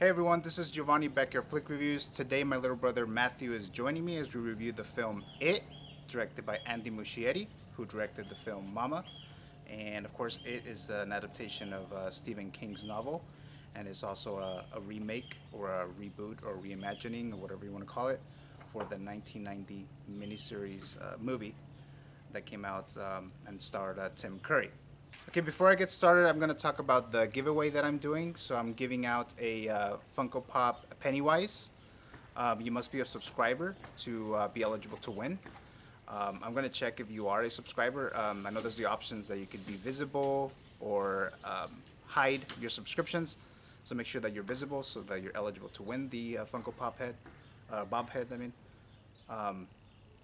Hey everyone, this is Giovanni BackYard Flick Reviews. Today my little brother Matthew is joining me as we review the film It, directed by Andy Muschietti, who directed the film Mama. And of course, It is an adaptation of Stephen King's novel, and it's also a remake or a reboot or reimagining or whatever you want to call it for the 1990 miniseries movie that came out and starred Tim Curry. Okay, before I get started, I'm going to talk about the giveaway that I'm doing. So I'm giving out a Funko Pop Pennywise. You must be a subscriber to be eligible to win. I'm going to check if you are a subscriber. I know there's the options that you could be visible or hide your subscriptions. So make sure that you're visible so that you're eligible to win the Funko Pop head, Bob head, I mean.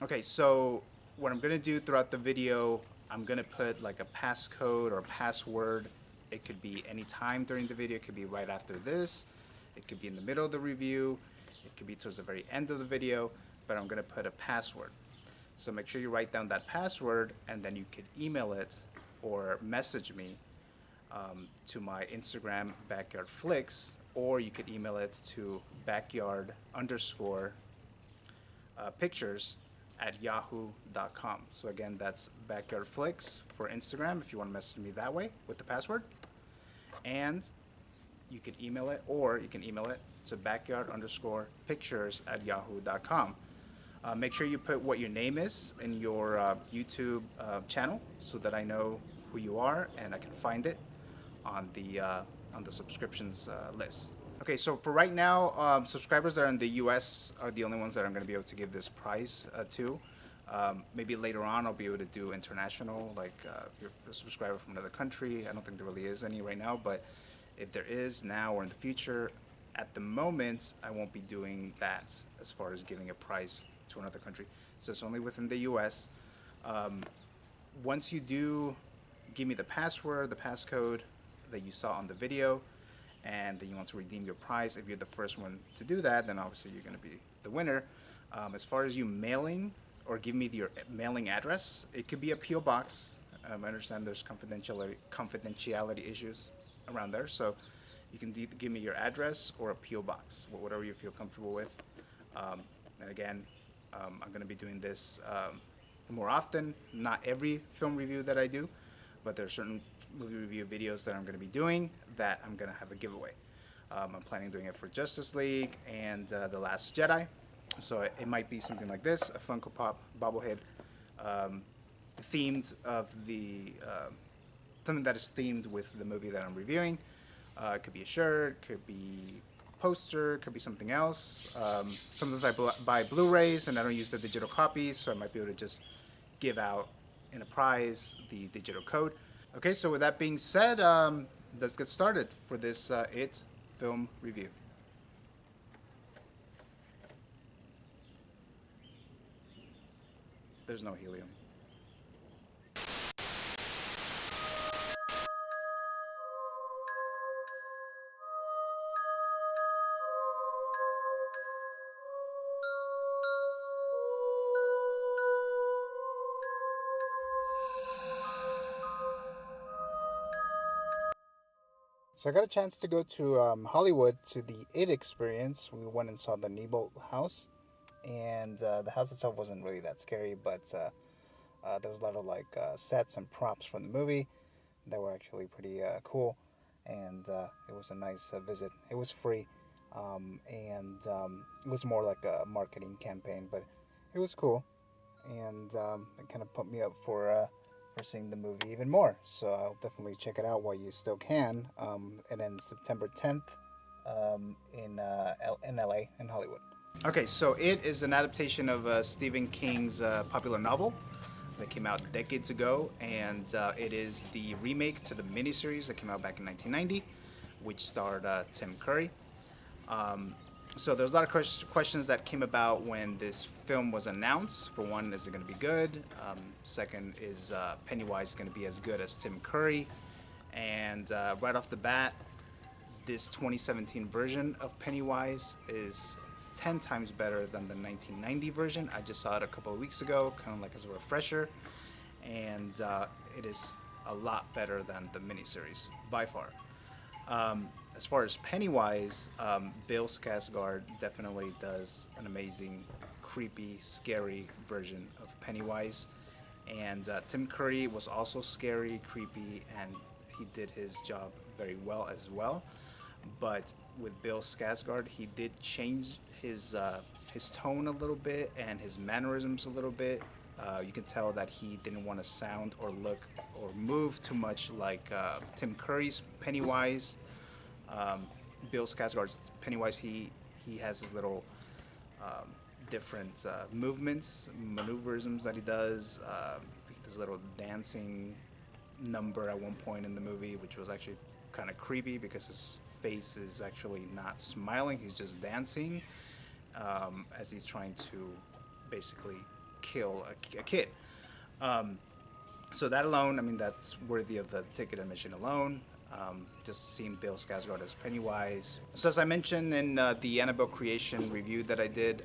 Okay, so what I'm going to do throughout the video, I'm going to put like a passcode or password. It could be any time during the video. It could be right after this. It could be in the middle of the review. It could be towards the very end of the video, but I'm going to put a password. So make sure you write down that password, and then you could email it or message me to my Instagram, BackYard Flicks, or you could email it to backyard_pictures at yahoo.com. So again, that's BackYard Flicks for Instagram if you want to message me that way with the password. And you can email it, or you can email it to backyard_pictures at yahoo.com. Make sure you put what your name is in your YouTube channel so that I know who you are and I can find it on the subscriptions list. Okay, so for right now, subscribers that are in the U.S. are the only ones that I'm going to be able to give this prize to. Maybe later on I'll be able to do international, like if you're a subscriber from another country. I don't think there really is any right now, but if there is now or in the future, at the moment, I won't be doing that as far as giving a prize to another country. So it's only within the U.S. Once you do give me the password, the passcode that you saw on the video, and then you want to redeem your prize, if you're the first one to do that, then obviously you're going to be the winner. As far as you mailing or give me your mailing address, it could be a P.O. box. I understand there's confidentiality issues around there, so you can give me your address or a P.O. box, whatever you feel comfortable with. And again, I'm going to be doing this more often. Not every film review that I do, but there are certain movie review videos that I'm going to be doing that I'm going to have a giveaway. I'm planning on doing it for Justice League and The Last Jedi. So it might be something like this, a Funko Pop bobblehead themed of the, something that is themed with the movie that I'm reviewing. It could be a shirt, could be a poster, could be something else. Sometimes I buy Blu-rays and I don't use the digital copies, so I might be able to just give out in a prize the digital code. Okay, so with that being said, let's get started for this It film review. There's no helium. So I got a chance to go to Hollywood to the It experience. We went and saw the Neibolt house, and the house itself wasn't really that scary, but there was a lot of like sets and props from the movie that were actually pretty cool, and it was a nice visit. It was free, and it was more like a marketing campaign, but it was cool, and it kind of pumped me up for seeing the movie even more. So I'll definitely check it out while you still can. It ends September 10th in LA, in Hollywood. Okay, so It is an adaptation of Stephen King's popular novel that came out decades ago, and it is the remake to the miniseries that came out back in 1990, which starred Tim Curry. So there's a lot of questions that came about when this film was announced. For one, is it going to be good? Second, is Pennywise going to be as good as Tim Curry? And right off the bat, this 2017 version of Pennywise is 10 times better than the 1990 version. I just saw it a couple of weeks ago, kind of like as a refresher, and it is a lot better than the miniseries, by far. as far as Pennywise, Bill Skarsgård definitely does an amazing, creepy, scary version of Pennywise. And Tim Curry was also scary, creepy, and he did his job very well as well. But with Bill Skarsgård, he did change his tone a little bit and his mannerisms a little bit. You can tell that he didn't want to sound or look or move too much like Tim Curry's Pennywise. um, Bill Skarsgård's Pennywise, he has his little um, different movements, maneuverisms that he does. This little dancing number at one point in the movie, which was actually kind of creepy because his face is actually not smiling; he's just dancing as he's trying to basically kill a kid. Um, so that alone, I mean, that's worthy of the ticket admission alone. Just seeing Bill Skarsgård as Pennywise. So as I mentioned in the Annabelle creation review that I did,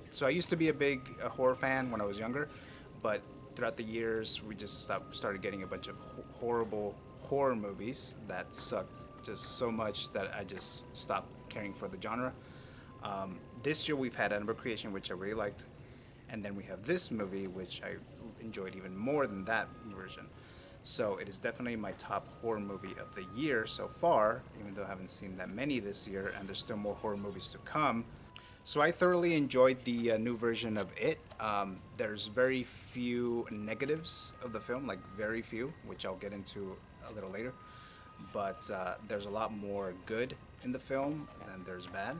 so I used to be a big horror fan when I was younger, but throughout the years we just started getting a bunch of horrible horror movies that sucked just so much that I just stopped caring for the genre. This year we've had Annabelle creation, which I really liked, and then we have this movie, which I enjoyed even more than that version. So it is definitely my top horror movie of the year so far, even though I haven't seen that many this year, and there's still more horror movies to come. So I thoroughly enjoyed the new version of it. There's very few negatives of the film, like very few, which I'll get into a little later. But there's a lot more good in the film than there's bad.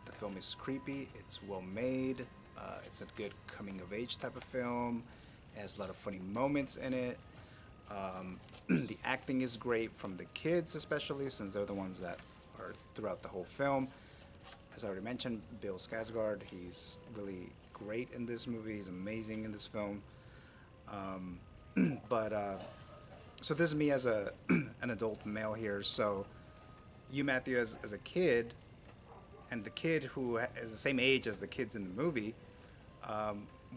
The film is creepy, it's well made, it's a good coming of age type of film. It has a lot of funny moments in it. The acting is great from the kids, especially since they're the ones that are throughout the whole film. As I already mentioned, Bill Skarsgård, he's really great in this movie. He's amazing in this film. Um, but so this is me as a an adult male here. So you, Matthew, as a kid, and the kid who is the same age as the kids in the movie,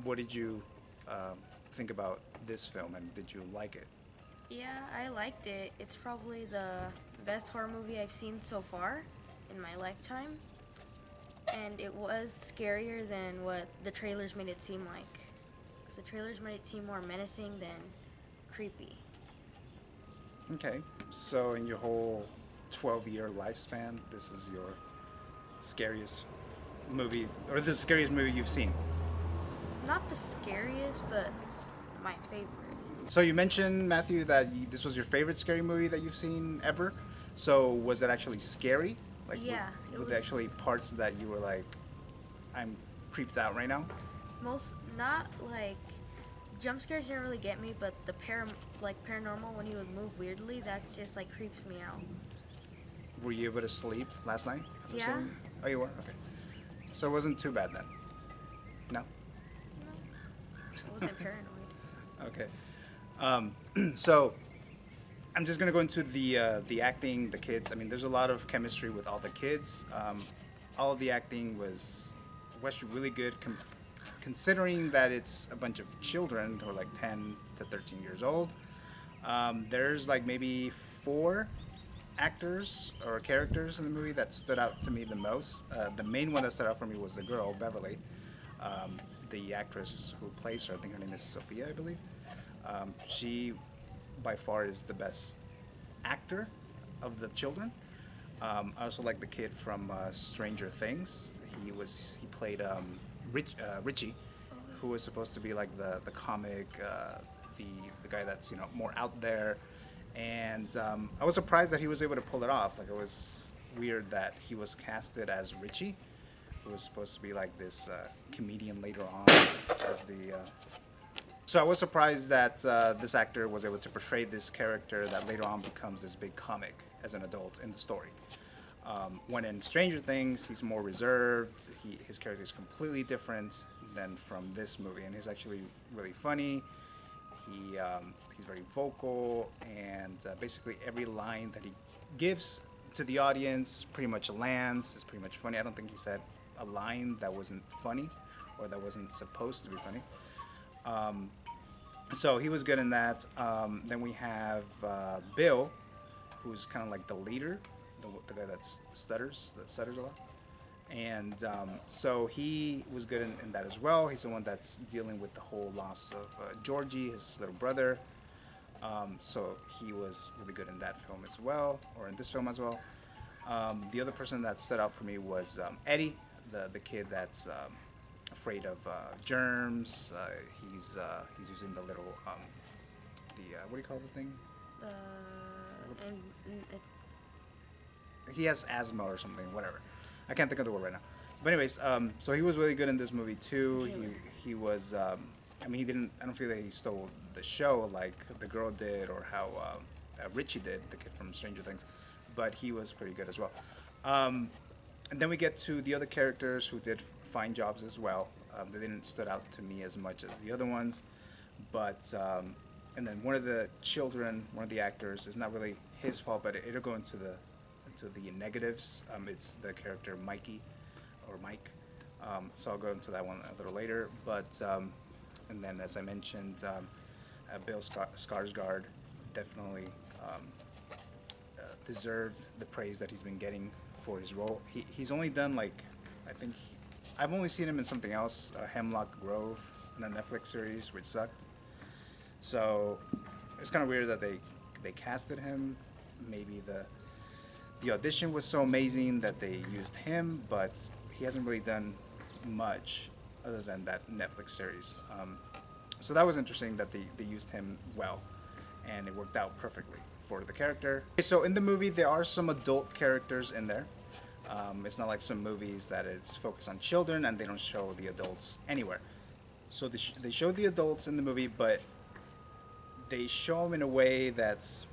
what did you think about this film, and did you like it? Yeah, I liked it. It's probably the best horror movie I've seen so far in my lifetime. And it was scarier than what the trailers made it seem like. Because the trailers made it seem more menacing than creepy. Okay, so in your whole 12-year lifespan, this is your scariest movie, or the scariest movie you've seen? Not the scariest, but my favorite. So you mentioned, Matthew, that this was your favorite scary movie that you've seen ever. So was it actually scary? Like, Yeah, it were was there actually parts that you were like, I'm creeped out right now? not like jump scares didn't really get me, but the paranormal when he would move weirdly, that just like creeps me out. Were you able to sleep last night after Yeah. seeing? Oh, you were? Okay. So it wasn't too bad then? No? No, I wasn't paranoid. Okay. So I'm just gonna go into the acting, the kids. I mean, there's a lot of chemistry with all the kids. All of the acting was actually really good, considering that it's a bunch of children who are like 10 to 13 years old. There's like maybe 4 actors or characters in the movie that stood out to me the most. The main one that stood out for me was the girl, Beverly. The actress who plays her, I think her name is Sophia, I believe. She, by far, is the best actor of the children. I also like the kid from Stranger Things. He played Richie, who was supposed to be like the comic, the guy that's more out there. And I was surprised that he was able to pull it off. Like, it was weird that he was casted as Richie, who was supposed to be like this comedian later on, as the. So I was surprised that this actor was able to portray this character that later on becomes this big comic as an adult in the story. When in Stranger Things, he's more reserved. His character is completely different than from this movie, and he's actually really funny. He's very vocal, and basically every line that he gives to the audience pretty much lands. It's pretty much funny. I don't think he said a line that wasn't funny or that wasn't supposed to be funny. So he was good in that. Then we have Bill, who's kind of like the leader, the guy that stutters a lot. And so he was good in that as well. He's the one that's dealing with the whole loss of Georgie, his little brother. So he was really good in that film as well, or in this film as well. The other person that stood out for me was Eddie, the kid that's afraid of germs. He's using the little what do you call the thing? And He has asthma or something, whatever. I can't think of the word right now. But anyways, so he was really good in this movie too. He was. I mean, he didn't. I don't feel that he stole the show like the girl did, or how Richie did, the kid from Stranger Things. But he was pretty good as well. And then we get to the other characters who did fine jobs as well. They didn't stood out to me as much as the other ones, but and then one of the children, one of the actors, is not really his fault, but it'll go into the negatives. It's the character Mikey or Mike. So I'll go into that one a little later. But and then, as I mentioned, Bill Skarsgård definitely deserved the praise that he's been getting for his role. He's only done like, I think I've only seen him in something else, Hemlock Grove, in a Netflix series, which sucked. So it's kind of weird that they casted him. Maybe the audition was so amazing that they used him, but he hasn't really done much other than that Netflix series. So that was interesting that they used him well, and it worked out perfectly for the character. Okay, so in the movie, there are some adult characters in there. It's not like some movies that it's focused on children and they don't show the adults anywhere. So they show the adults in the movie, but they show them in a way that's,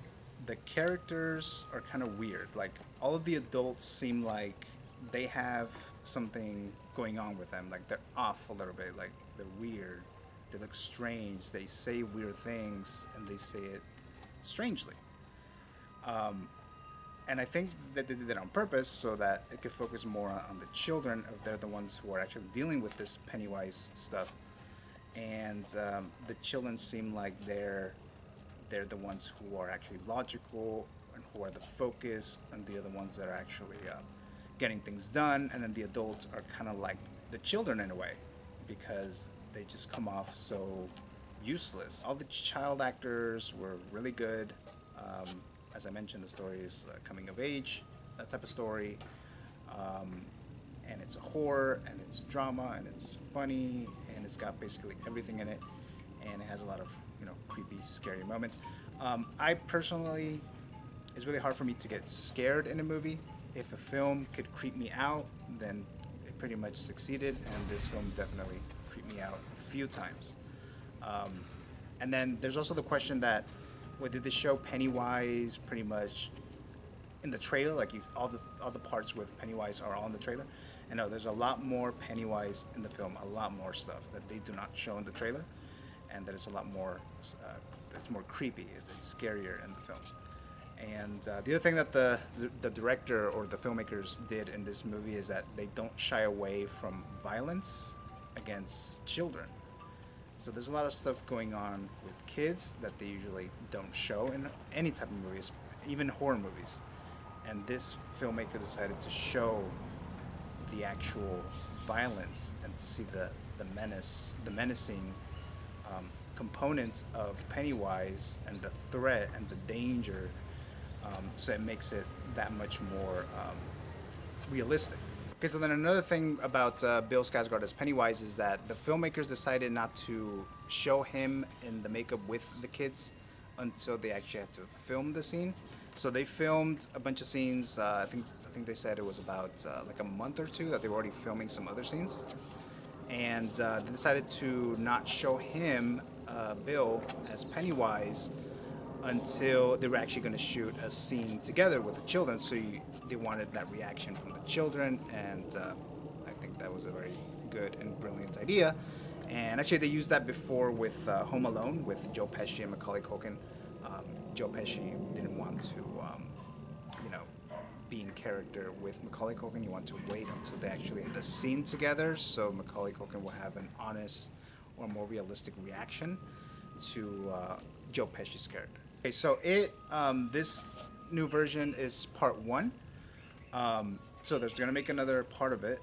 the characters are kind of weird. Like, all of the adults seem like they have something going on with them. Like, they're off a little bit. Like, they're weird. They look strange. They say weird things, and they say it strangely. And I think that they did it on purpose so that it could focus more on the children. They're the ones who are actually dealing with this Pennywise stuff. And the children seem like they're the ones who are actually logical and who are the focus, and the other ones that are actually getting things done. And then the adults are kind of like the children in a way, because they just come off so useless. All the child actors were really good. As I mentioned, the story is coming of age, that type of story. And it's a horror, and it's drama, and it's funny, and it's got basically everything in it. And it has a lot of, creepy, scary moments. I personally, it's really hard for me to get scared in a movie. If a film could creep me out, then it pretty much succeeded, and this film definitely creeped me out a few times. And then there's also the question that, did they show Pennywise pretty much in the trailer? Like, all the parts with Pennywise are all in the trailer? And no, there's a lot more Pennywise in the film, a lot more stuff that they do not show in the trailer, and that it's a lot more, it's more creepy, it's scarier in the film. And the other thing that the director or the filmmakers did in this movie is that they don't shy away from violence against children. So there's a lot of stuff going on with kids that they usually don't show in any type of movies, even horror movies. And this filmmaker decided to show the actual violence and to see the menacing components of Pennywise and the threat and the danger. So it makes it that much more realistic. Okay, so then another thing about Bill Skarsgård as Pennywise is that the filmmakers decided not to show him in the makeup with the kids until they actually had to film the scene. So they filmed a bunch of scenes. I think they said it was about like a month or two that they were already filming some other scenes, and they decided to not show him, Bill, as Pennywise until they were actually going to shoot a scene together with the children. So they wanted that reaction from the children, and I think that was a very good and brilliant idea. And actually, they used that before with Home Alone with Joe Pesci and Macaulay Culkin. Joe Pesci didn't want to, be in character with Macaulay Culkin. He wanted to wait until they actually had a scene together, so Macaulay Culkin will have an honest or more realistic reaction to Joe Pesci's character. Okay, so this new version is part one. So there's gonna make another part of it.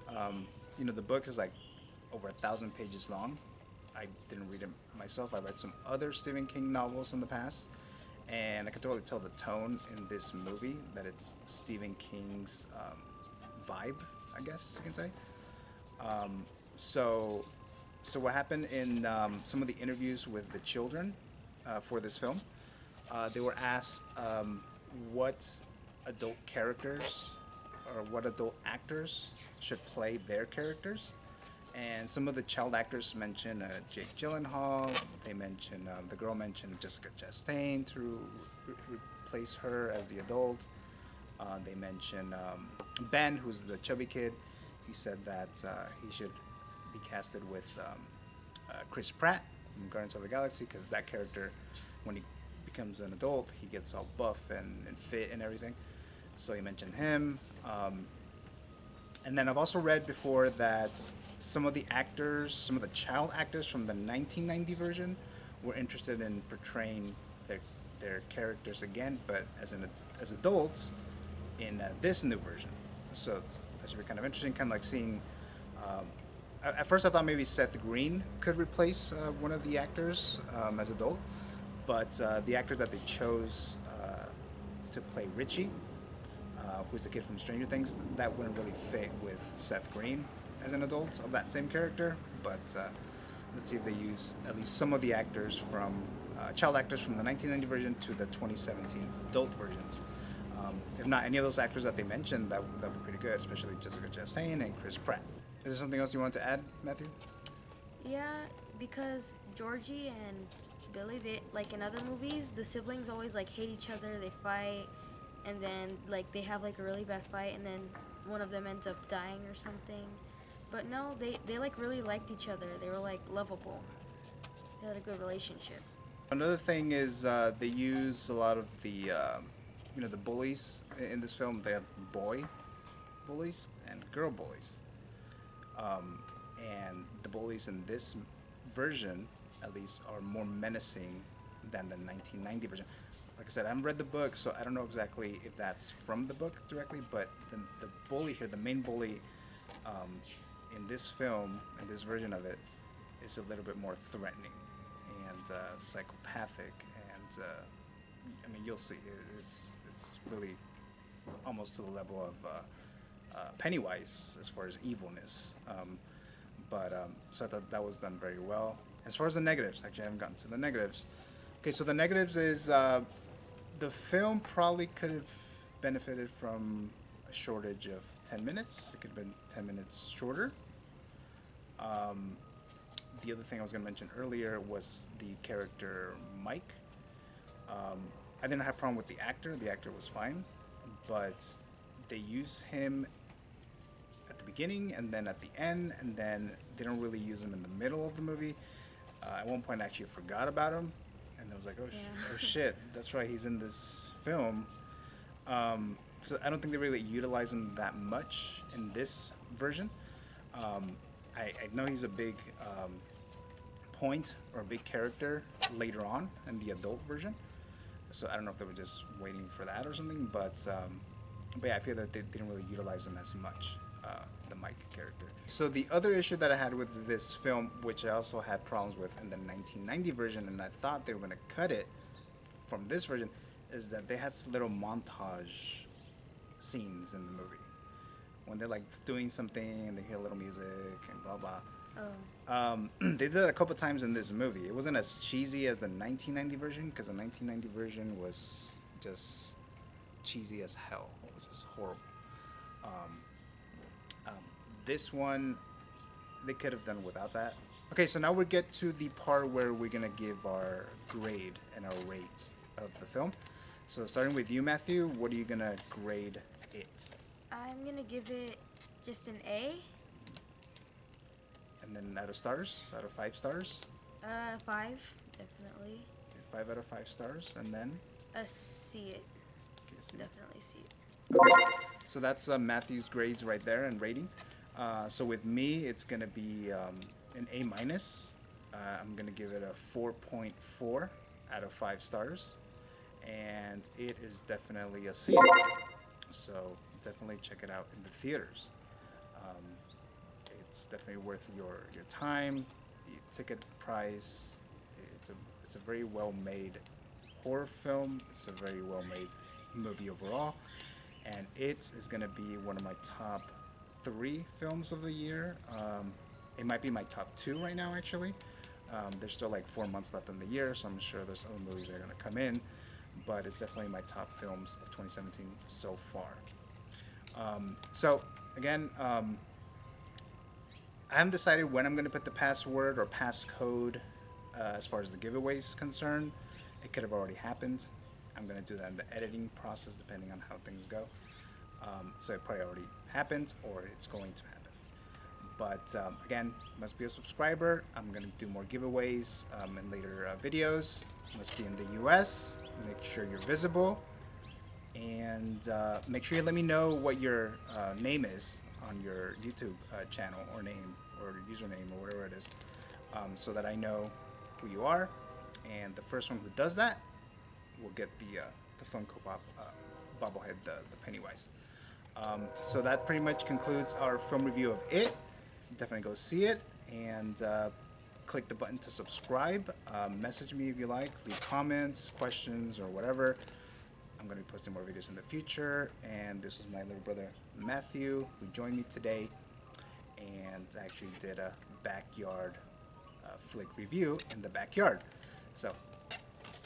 The book is like over 1,000 pages long. I didn't read it myself. I read some other Stephen King novels in the past, and I can totally tell the tone in this movie that it's Stephen King's vibe, I guess you can say. Um, so, so what happened in some of the interviews with the children for this film? They were asked what adult characters or what adult actors should play their characters. And some of the child actors mentioned Jake Gyllenhaal. They mentioned the girl mentioned Jessica Chastain to replace her as the adult. They mentioned Ben, who's the chubby kid. He said that he should be casted with Chris Pratt from Guardians of the Galaxy because that character, when he becomes an adult, he gets all buff and fit and everything. So he mentioned him. And then I've also read before that some of the actors, some of the child actors from the 1990 version, were interested in portraying their characters again, but as adults in this new version. So that should be kind of interesting, kind of like seeing. At first, I thought maybe Seth Green could replace one of the actors as adult, but the actor that they chose to play Richie, who's the kid from Stranger Things, that wouldn't really fit with Seth Green as an adult of that same character. But let's see if they use at least some of the actors from child actors from the 1990 version to the 2017 adult versions. If not any of those actors that they mentioned, that would be pretty good, especially Jessica Chastain and Chris Pratt. Is there something else you want to add, Matthew? Yeah, because Georgie and Billy, they like in other movies, the siblings always like hate each other. They fight, and then like they have like a really bad fight, and then one of them ends up dying or something. But no, they like really liked each other. They were like lovable. They had a good relationship. Another thing is they use a lot of the bullies in this film. They have boy bullies and girl bullies. And the bullies in this version, at least, are more menacing than the 1990 version. Like I said, I haven't read the book, so I don't know exactly if that's from the book directly, but the bully here, the main bully in this film, in this version of it, is a little bit more threatening and psychopathic. And I mean, you'll see, it's really almost to the level of Pennywise as far as evilness. So I thought that was done very well. As far as the negatives, actually, I haven't gotten to the negatives. Okay, so the negatives is the film probably could have benefited from a shortage of 10 minutes. It could have been 10 minutes shorter. The other thing I was going to mention earlier was the character Mike. I didn't have a problem with the actor. The actor was fine, but they use him at the beginning and then at the end, and then they don't really use him in the middle of the movie. At one point, I actually forgot about him, and I was like, oh shit, that's right, he's in this film. So I don't think they really utilize him that much in this version. I know he's a big point or a big character later on in the adult version. So I don't know if they were just waiting for that or something, but yeah, I feel that they didn't really utilize him as much, the Mike character. So the other issue that I had with this film, which I also had problems with in the 1990 version, and I thought they were going to cut it from this version, is that they had little montage scenes in the movie. When they're like doing something and they hear a little music and blah blah. Oh. They did it a couple times in this movie. It wasn't as cheesy as the 1990 version, because the 1990 version was just cheesy as hell. It was just horrible. This one, they could have done without that. Okay, so now we get to the part where we're gonna give our grade and our rate of the film. So starting with you, Matthew, what are you gonna grade it? I'm gonna give it just an A. And then out of stars, out of 5 stars? 5, definitely. Okay, 5 out of 5 stars, and then? See it. Okay, see. Definitely see it. Okay. So that's Matthew's grades right there and rating. So with me, it's gonna be an A minus. I'm gonna give it a 4.4 out of 5 stars. and it is definitely a see. So definitely check it out in the theaters. Um, it's definitely worth your time, the ticket price. It's a it's a very well made horror film. It's a very well made movie overall, and it is going to be one of my top 3 films of the year. It might be my top 2 right now, actually. There's still like 4 months left in the year, so I'm sure there's other movies that are going to come in, but it's definitely my top films of 2017 so far. So again, I haven't decided when I'm going to put the password or passcode as far as the giveaway is concerned. It could have already happened. I'm going to do that in the editing process depending on how things go. So it probably already happened or it's going to happen. But again, must be a subscriber. I'm going to do more giveaways in later videos. Must be in the US. Make sure you're visible. And make sure you let me know what your name is on your YouTube channel or name or username or whatever it is, so that I know who you are. And the first one who does that will get the Funko Pop bobblehead, the Pennywise. So that pretty much concludes our film review of it. Definitely go see it and click the button to subscribe. Message me if you like. Leave comments, questions, or whatever. I'm going to be posting more videos in the future. And this was my little brother Matthew who joined me today and actually did a backyard flick review in the backyard. So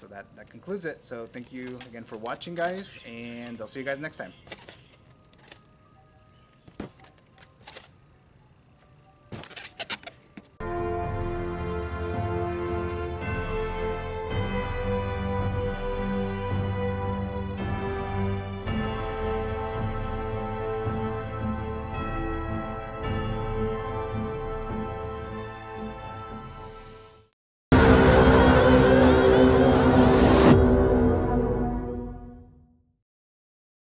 that concludes it. So thank you again for watching, guys, and I'll see you guys next time.